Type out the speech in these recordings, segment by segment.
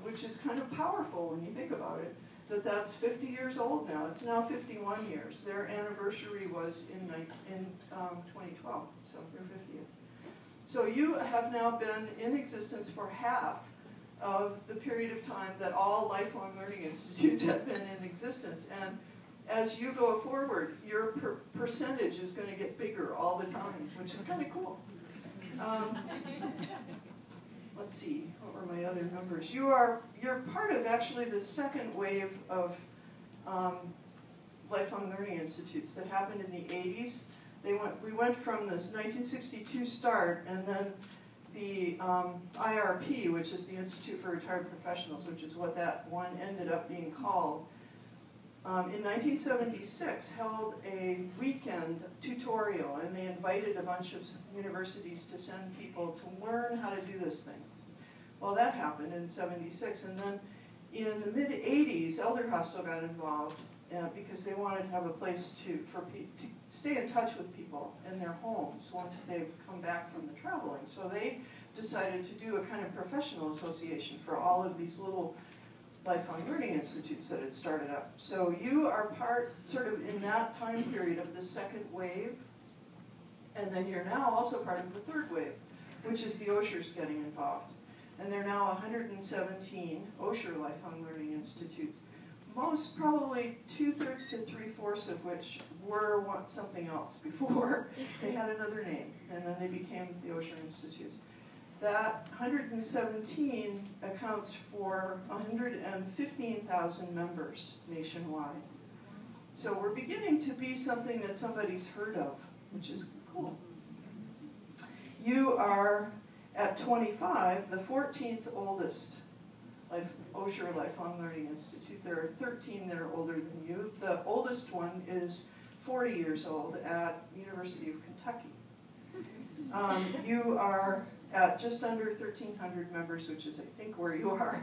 which is kind of powerful when you think about it, that's 50 years old now. It's now 51 years. Their anniversary was in 2012, so their 50th. So you have now been in existence for half of the period of time that all lifelong learning institutes have been in existence. And as you go forward, your percentage is going to get bigger all the time, which is kind of cool. Let's see, what were my other numbers? You're part of actually the second wave of lifelong learning institutes that happened in the 80s. We went from this 1962 start, and then the IRP, which is the Institute for Retired Professionals, which is what that one ended up being called, in 1976 held a weekend tutorial, and they invited a bunch of universities to send people to learn how to do this thing. Well, that happened in 76, and then in the mid-80s, Elderhostel got involved because they wanted to have a place to stay in touch with people in their homes once they've come back from the traveling. So they decided to do a kind of professional association for all of these little lifelong learning institutes that had started up. So you are part, sort of in that time period, of the second wave, and then you're now also part of the third wave, which is the Oshers getting involved. And there are now 117 Osher lifelong learning institutes, most, probably 2/3 to 3/4 of which were something else before. They had another name, and then they became the Osher Institutes. That 117 accounts for 115,000 members nationwide. So we're beginning to be something that somebody's heard of, which is cool. You are, at 25, the 14th oldest Osher Lifelong Learning Institute. There are 13 that are older than you. The oldest one is 40 years old at University of Kentucky. You are at just under 1,300 members, which is, I think, where you are.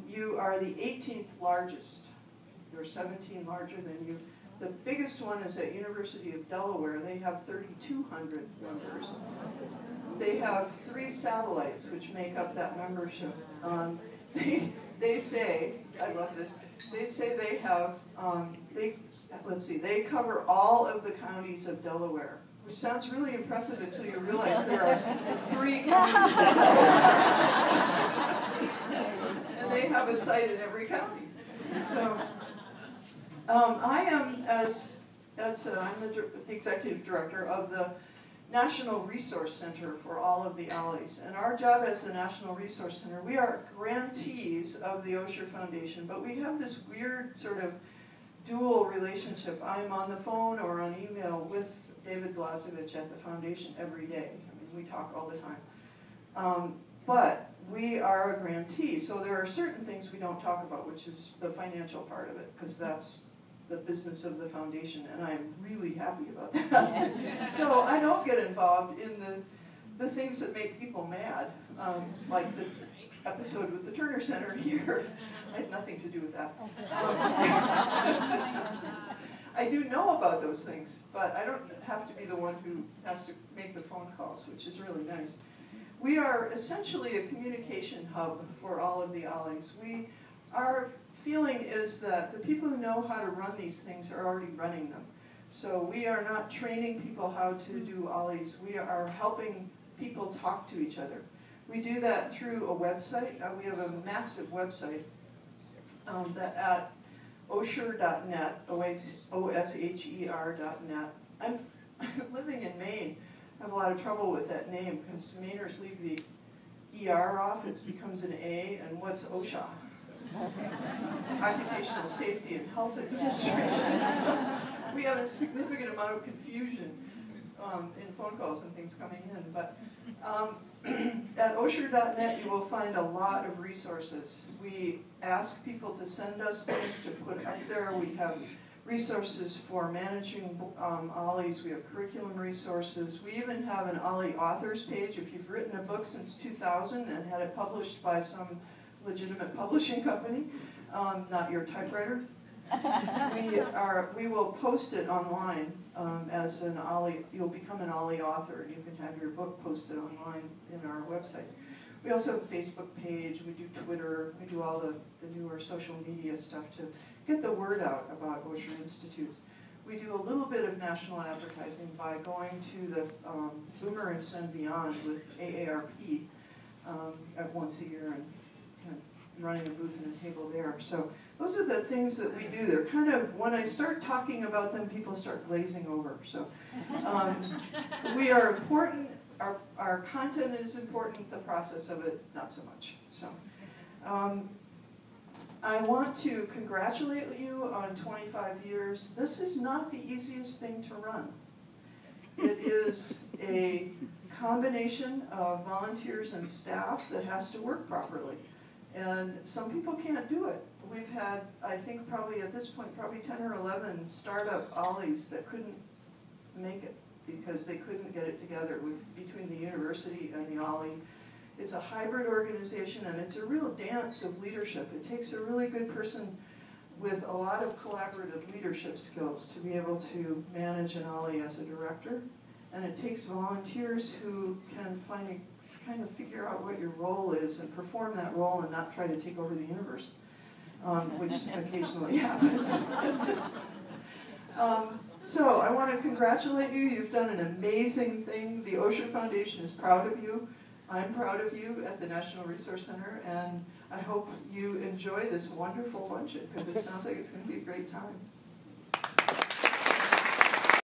You are the 18th largest. There are 17 larger than you. The biggest one is at University of Delaware. They have 3,200 members. They have 3 satellites, which make up that membership. They say, I love this, they say they have, they cover all of the counties of Delaware, which sounds really impressive until you realize there are 3 counties. And they have a site in every county. So I am, I'm the executive director of the National Resource Center for all of the ALIs. And our job as the National Resource Center, we are grantees of the Osher Foundation, but we have this weird sort of dual relationship. I'm on the phone or on email with David Blazevich at the foundation every day. I mean, we talk all the time. But we are a grantee, so there are certain things we don't talk about, which is the financial part of it, because that's the business of the foundation, and I'm really happy about that. So I don't get involved in the things that make people mad, like the episode with the Turner Center here. I had nothing to do with that. I do know about those things, but I don't have to be the one who has to make the phone calls, which is really nice. We are essentially a communication hub for all of the ALIs. Our feeling is that the people who know how to run these things are already running them. So we are not training people how to do ALIs. We are helping people talk to each other. We do that through a website. We have a massive website that at osher.net, O-S-H-E-R.net. I'm living in Maine. I have a lot of trouble with that name because Mainers leave the ER off. It becomes an A, and what's OSHA? Occupational Safety and Health Administration. So we have a significant amount of confusion in phone calls and things coming in. But at osher.net you will find a lot of resources. We ask people to send us things to put up there. We have resources for managing ALIs. We have curriculum resources. We even have an ALI authors page. If you've written a book since 2000 and had it published by some legitimate publishing company, not your typewriter, we will post it online as an ALI. You'll become an ALI author, and you can have your book posted online in our website. We also have a Facebook page, we do Twitter, we do all the newer social media stuff to get the word out about Osher Institutes. We do a little bit of national advertising by going to the Boomerang and Beyond with AARP once a year and running a booth and a table there. So those are the things that we do. They're kind of, when I start talking about them, people start glazing over. So we are important. Our content is important. The process of it, not so much. So I want to congratulate you on 25 years. This is not the easiest thing to run. It is a combination of volunteers and staff that has to work properly. And some people can't do it. We've had, I think probably at this point, probably 10 or 11 startup ollies that couldn't make it because they couldn't get it together between the university and the ollie. It's a hybrid organization and it's a real dance of leadership. It takes a really good person with a lot of collaborative leadership skills to be able to manage an ollie as a director. And it takes volunteers who can kind of figure out what your role is and perform that role and not try to take over the universe, which occasionally happens. So I want to congratulate you. You've done an amazing thing. The Osher Foundation is proud of you. I'm proud of you at the National Resource Center, and I hope you enjoy this wonderful luncheon because it sounds like it's going to be a great time.